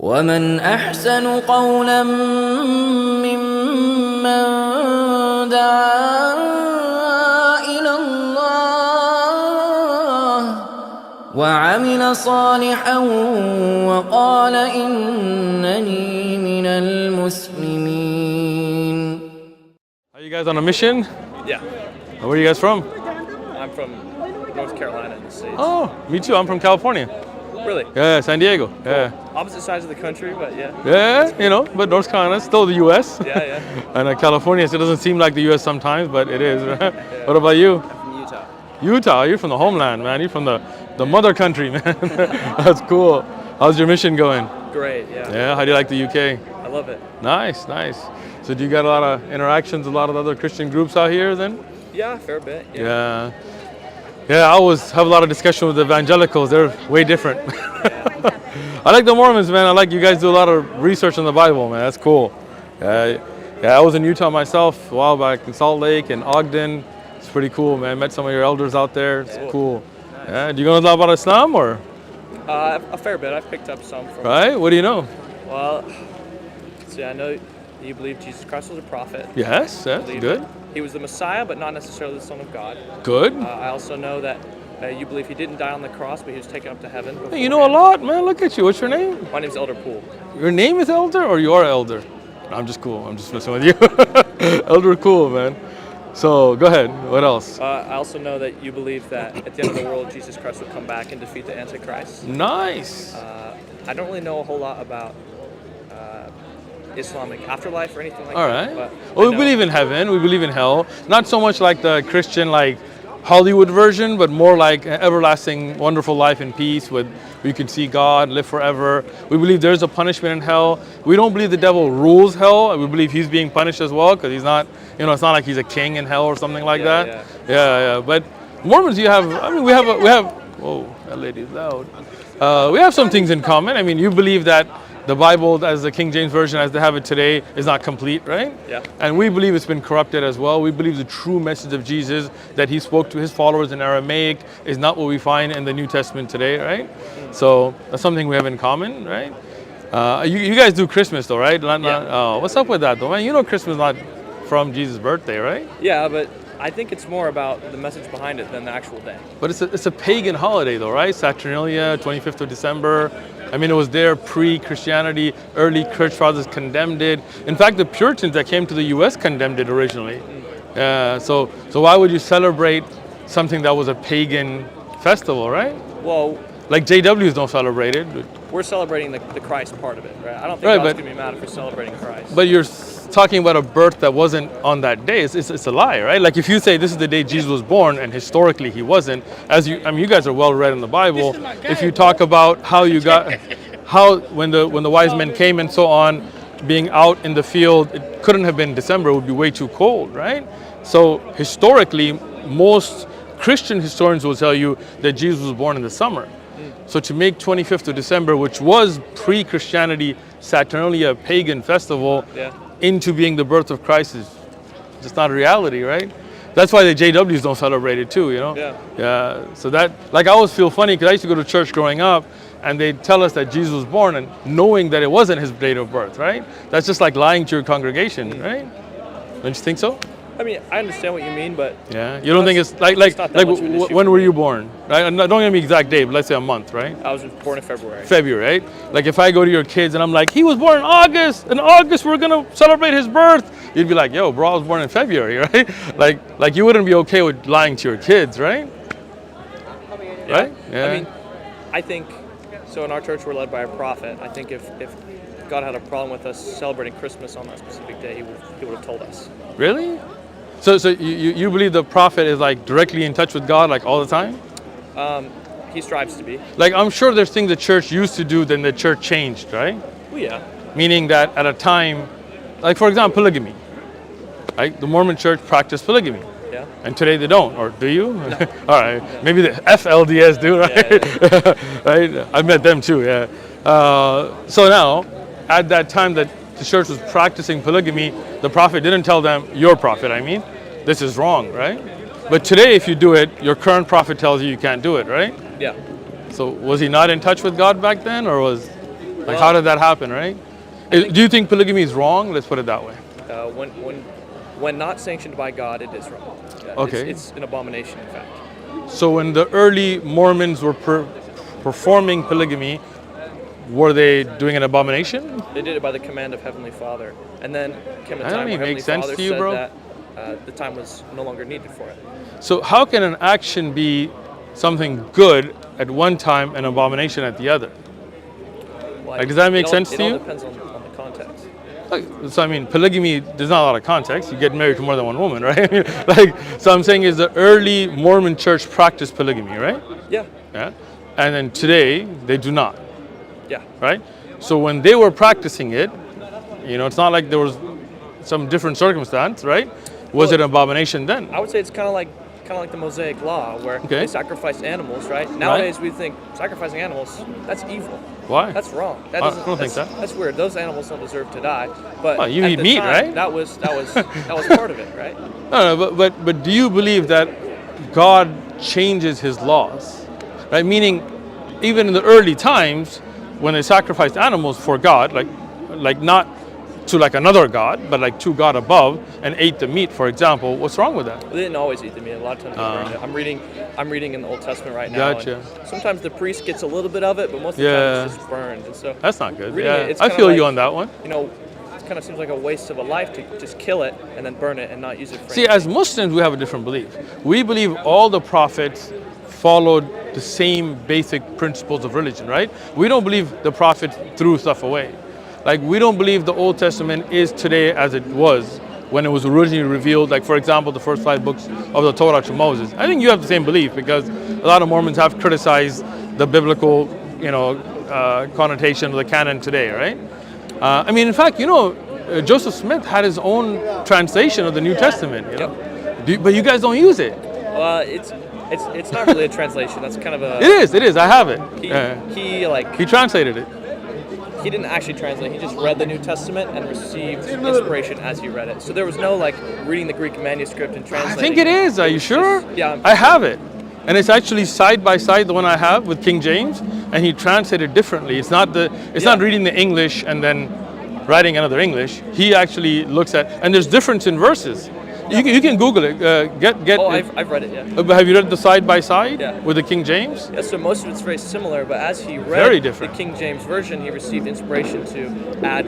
ومن أحسن قولا ممن دعا إلى الله وعمل صالحا وقال إنني من المسلمين. Are you guys on a mission? Yeah. Where are you guys from? I'm from North Carolina in the States. Oh, me too. I'm from California. Really? Yeah, San Diego. Cool. Yeah. Opposite sides of the country, but yeah. Yeah, but North Carolina is still the U.S. Yeah. And California, so it doesn't seem like the U.S. sometimes, but it is. Right? Yeah. What about you? I'm from Utah. Utah, you're from the homeland, man. You're from the mother country, man. That's cool. How's your mission going? Great, yeah. Yeah, how do you like the U.K.? I love it. Nice. So do you got a lot of interactions with a lot of other Christian groups out here then? Yeah, a fair bit. Yeah, I always have a lot of discussion with the evangelicals. They're way different. I like the Mormons, man. I like you guys do a lot of research on the Bible, man. That's cool. I was in Utah myself a while back in Salt Lake and Ogden. It's pretty cool, man. Met some of your elders out there. It's cool. Nice. Yeah. Do you know a lot about Islam or? A fair bit. I've picked up some from. Right. What do you know? Well, see, I know you believe Jesus Christ was a prophet. Yes, that's good. He was the Messiah, but not necessarily the Son of God. Good. I also know that you believe he didn't die on the cross, but he was taken up to heaven. Hey, you know a lot, man. Look at you. What's your name? My name's Elder Poole. Your name is Elder, or you are Elder? I'm just cool. I'm just messing with you. Elder, cool, man. So go ahead. What else? I also know that you believe that at the end of the world, Jesus Christ will come back and defeat the Antichrist. Nice. I don't really know a whole lot about Islamic afterlife or anything like All that. right. Well, we believe in heaven. We believe in hell. Not so much like the Christian, Hollywood version, but more like an everlasting, wonderful life in peace where you can see God, live forever. We believe there's a punishment in hell. We don't believe the devil rules hell. We believe he's being punished as well because he's not, it's not like he's a king in hell or something like that. Yeah. But Mormons, we have, whoa, that lady's loud. We have some things in common. You believe that the Bible, as the King James Version, as they have it today, is not complete, right? Yeah. And we believe it's been corrupted as well. We believe the true message of Jesus that he spoke to his followers in Aramaic is not what we find in the New Testament today, right? So that's something we have in common, right? You guys do Christmas though, right? What's up with that though, man? Christmas is not from Jesus' birthday, right? Yeah, but I think it's more about the message behind it than the actual day. But it's a pagan holiday though, right? Saturnalia, 25th of December. It was there pre-Christianity. Early church fathers condemned it. In fact, the Puritans that came to the U.S. condemned it originally. So why would you celebrate something that was a pagan festival, right? Well, like JWs don't celebrate it. We're celebrating the Christ part of it, right? I don't think God's going to be mad if we're celebrating Christ. But you're talking about a birth that wasn't on that day. It's a lie, right? Like if you say this is the day Jesus was born and historically he wasn't, you guys are well read in the Bible. If you talk about how when the wise men came and so on, being out in the field, it couldn't have been December, it would be way too cold, right? So historically, most Christian historians will tell you that Jesus was born in the summer. So to make 25th of December, which was pre-Christianity, Saturnalia, pagan festival, into being the birth of Christ is just not a reality, right? That's why the JWs don't celebrate it too, Yeah. So that, I always feel funny because I used to go to church growing up and they'd tell us that Jesus was born and knowing that it wasn't his date of birth, right? That's just like lying to your congregation, right? Don't you think so? I understand what you mean, but you don't think it's like when were you born? Right? Don't give me exact date, but let's say a month, right? I was born in February. February, right? Like if I go to your kids and I'm like, he was born in August. In August we're gonna celebrate his birth. You'd be like, yo, bro, I was born in February, right? Like you wouldn't be okay with lying to your kids, right? Right? Yeah. I think so. In our church, we're led by a prophet. I think if God had a problem with us celebrating Christmas on that specific day, he would have told us. Really? So you believe the prophet is directly in touch with God all the time? He strives to be. I'm sure there's things the church used to do then the church changed, right? Well, yeah. Meaning that at a time, for example, polygamy. Right? The Mormon church practiced polygamy. Yeah. And today they don't, or do you? No. All right. Yeah. Maybe the FLDS do, right? Yeah. Right? I've met them too, yeah. So now, at that time that the church was practicing polygamy, the prophet didn't tell them, your prophet, this is wrong, right? But today, if you do it, your current prophet tells you can't do it, right? Yeah. So was he not in touch with God back then, or was? Like, how did that happen, right? Do you think polygamy is wrong? Let's put it that way. When not sanctioned by God, it is wrong. Yeah, Okay. It's an abomination, in fact. So when the early Mormons were performing polygamy, were they doing an abomination? They did it by the command of Heavenly Father. And then came a That time don't where even Heavenly make sense Father to you, said bro? that the time was no longer needed for it. So how can an action be something good at one time and abomination at the other? Like, does that make sense to you? It all depends on the context. Like, so I mean, polygamy, there's not a lot of context. You get married to more than one woman, right? Like, so I'm saying is the early Mormon church practiced polygamy, right? Yeah. Yeah. And then today, they do not, Yeah. right? So when they were practicing it, it's not like there was some different circumstance, right? Was it an abomination then? I would say it's kind of like the Mosaic Law, where Okay. they sacrifice animals, right? Nowadays we think sacrificing animals, that's evil. Why? That's wrong. I don't think that. That's weird. Those animals don't deserve to die. But Well, you at eat the meat, time, right? That was part of it, right? No, but do you believe that God changes His laws, right? Meaning, even in the early times, when they sacrificed animals for God, like not to like another god, but like to God above, and ate the meat, for example, what's wrong with that? They didn't always eat the meat. A lot of times they burned it. I'm reading in the Old Testament right now. Gotcha. And sometimes the priest gets a little bit of it, but most of the Yeah. time it's just burned. And so That's not good. reading Yeah, it's I kinda feel you like, on that one. It kind of seems like a waste of a life to just kill it and then burn it and not use it for See, anything. as Muslims, we have a different belief. We believe all the prophets followed the same basic principles of religion, right? We don't believe the prophet threw stuff away. Like, we don't believe the Old Testament is today as it was when it was originally revealed. Like, for example, the first 5 books of the Torah to Moses. I think you have the same belief because a lot of Mormons have criticized the biblical, connotation of the canon today, right? I mean, in fact, Joseph Smith had his own translation of the New Testament, but you guys don't use it. It's not really a translation. That's kind of a. It is. I have it. He He translated it. he didn't actually translate. He just read the New Testament and received inspiration as he read it. So there was no reading the Greek manuscript and I translating. think it is. Are you sure? Yeah. I have it. And it's actually side by side the one I have with King James, and he translated differently. It's not reading the English and then writing another English. He actually looks at, and there's difference in verses. You can Google it. I've read it. Yeah. Have you read the side by side Yeah. with the King James? Yeah. So most of it's very similar, but as he read Very different. the King James version, he received inspiration to add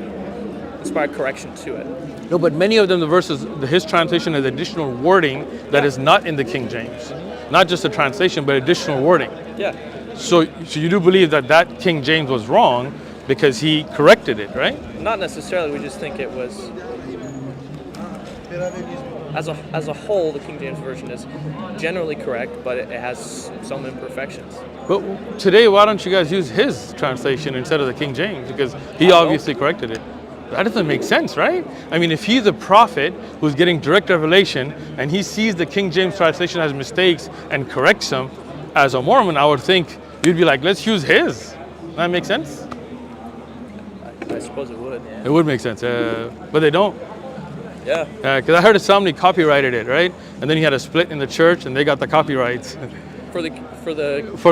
inspired correction to it. No, but many of them, the verses, his translation has additional wording that is not in the King James. Not just a translation, but additional wording. Yeah. So you do believe that King James was wrong because he corrected it, right? Not necessarily. We just think it was. As a whole, the King James version is generally correct, but it has some imperfections. But today, why don't you guys use his translation instead of the King James? Because he obviously corrected it. That doesn't make sense, right? I mean, if he's a prophet who's getting direct revelation and he sees the King James translation has mistakes and corrects them, as a Mormon, I would think you'd be like, let's use his. Does that make sense? I suppose it would. It would make sense, but they don't. Yeah. Because I heard somebody copyrighted it, right? And then he had a split in the church, and they got the copyrights For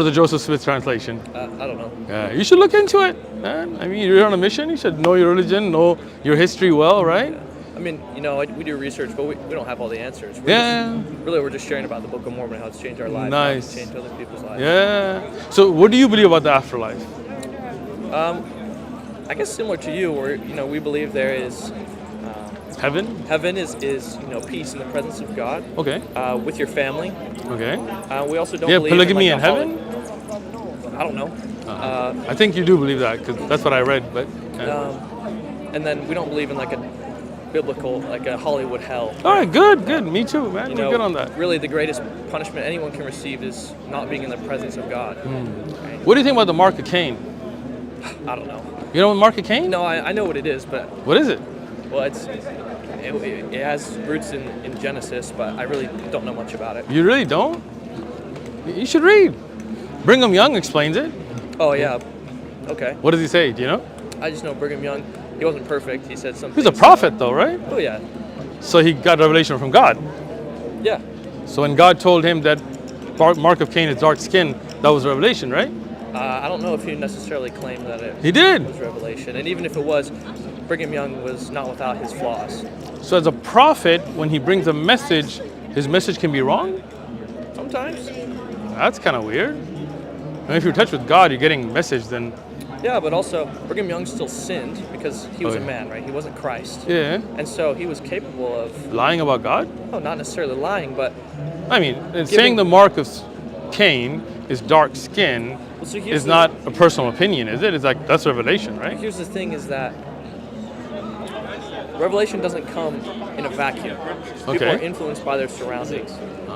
the Joseph Smith translation. I don't know. Yeah, you should look into it, man. I mean, you're on a mission. You should know your religion, know your history well, right? I mean, we do research, but we don't have all the answers. We're just sharing about the Book of Mormon, how it's changed our lives, how Nice. it's changed other people's lives. Yeah. So, what do you believe about the afterlife? I guess similar to you, where we believe there is Heaven? heaven is peace in the presence of God. Okay. With your family. Okay. We also don't Yeah, believe polygamy in in heaven? I don't know. I think you do believe that because that's what I read. But And then we don't believe in a biblical, a Hollywood hell. all right, good. Me too, man. We're good on that. Really, the greatest punishment anyone can receive is not being in the presence of God. Right? What do you think about the Mark of Cain? I don't know. You know the Mark of Cain? No, I know what it is, but What is it? well, it has roots in Genesis, but I really don't know much about it. You really don't? You should read. Brigham Young explains it. Oh yeah, okay. What does he say? Do you know? I just know Brigham Young. He wasn't perfect. He said something. He's a prophet, though, right? Oh yeah, So he got revelation from God. yeah, So when God told him that Mark of Cain is dark skin, that was revelation, right? I don't know if he necessarily claimed that it He did. was revelation. And even if it was, Brigham Young was not without his flaws. So as a prophet, when he brings a message, his message can be wrong? Sometimes. That's kind of weird. And if you're in touch with God, you're getting a message, then Yeah, but also Brigham Young still sinned because he was Oh, a yeah. man, right? He wasn't Christ. yeah, And so he was capable of, lying about God? not necessarily lying, but I mean, saying the mark of Cain is dark skin well, so here's is not a personal opinion, is it? It's like, that's revelation, right? here's the thing is that revelation doesn't come in a vacuum. People Okay. are influenced by their surroundings.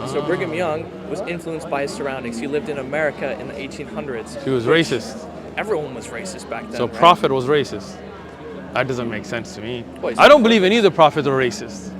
So Brigham Young was influenced by his surroundings. He lived in America in the 1800s. He was racist. Everyone was racist back then. So right? prophet was racist. That doesn't make sense to me. Well, he's I not don't believe any of the prophets are racist.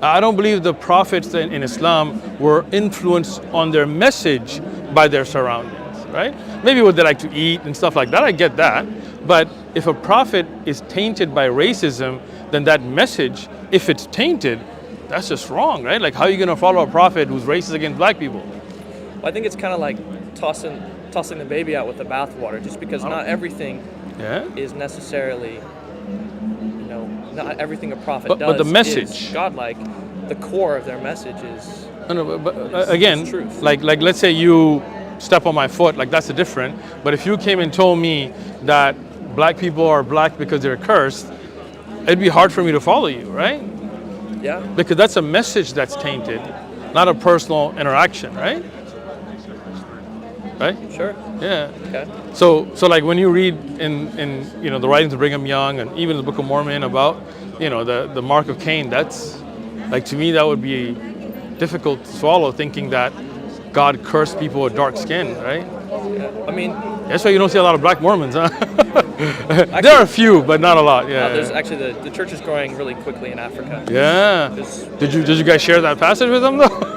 I don't believe the prophets in Islam were influenced on their message by their surroundings, right? Maybe what they like to eat and stuff like that, I get that. But if a prophet is tainted by racism, then that message, if it's tainted, that's just wrong, right? Like, how are you going to follow a prophet who's racist against black people? Well, I think it's kind of like tossing the baby out with the bathwater, just because not everything Yeah. is necessarily, not everything a prophet But does the message. is godlike. The core of their message is No, but It's again, truth. like let's say you step on my foot, like that's a different. But if you came and told me that black people are black because they're cursed, it'd be hard for me to follow you, right? yeah. Because that's a message that's tainted, not a personal interaction, right? Right? Sure. Yeah. Okay. So like when you read in the writings of Brigham Young and even the Book of Mormon about the mark of Cain, that's like, to me that would be difficult to swallow, thinking that God cursed people with dark skin, right? I mean, That's why you don't see a lot of black Mormons, huh? There are a few, but not a lot. Yeah. there's actually the church is growing really quickly in Africa. Yeah. There's- Did you guys share that passage with them though?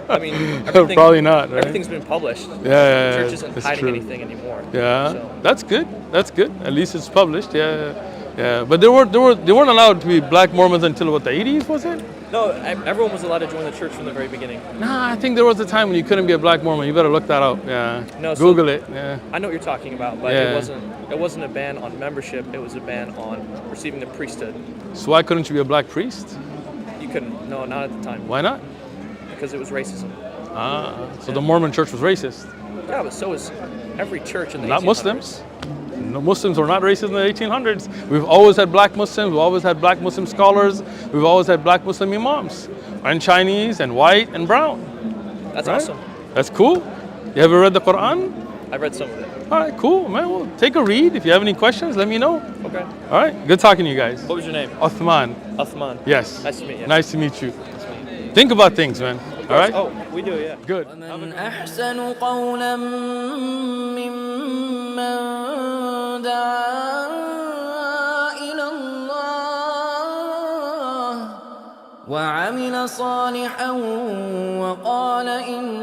I mean, everything, Probably not, right? Everything's been published. Yeah, The church isn't that's hiding true. anything anymore. Yeah, So, that's good. That's good. At least it's published. Yeah, yeah. But they weren't allowed to be black Mormons until what, the 80s, was it? no, everyone was allowed to join the church from the very beginning. Nah, I think there was a time when you couldn't be a black Mormon. You better look that up. Yeah. No, so- Google it. Yeah. I know what you're talking about, but Yeah. it wasn't a ban on membership. It was a ban on receiving the priesthood. So why couldn't you be a black priest? You couldn't. No, not at the time. Why not? Because it was racism. So the Mormon church was racist. Yeah, but so is every church in the Not 1800s. Muslims. No, Muslims were not racist in the 1800s. We've always had black Muslims. We've always had black Muslim scholars. We've always had black Muslim imams. And Chinese and white and brown. That's Right? awesome. That's cool. You ever read the Quran? I read some of it. All right, cool, man. Well, take a read. If you have any questions, let me know. Okay. All right, good talking to you guys. What was your name? Uthman. Uthman. Yes. Nice to meet you. Nice to meet you. Think about things, man. All right? Oh, we do, yeah. Good. ومن أحسن قولا ممن دعا إلى الله وعمل صالحا وقال إن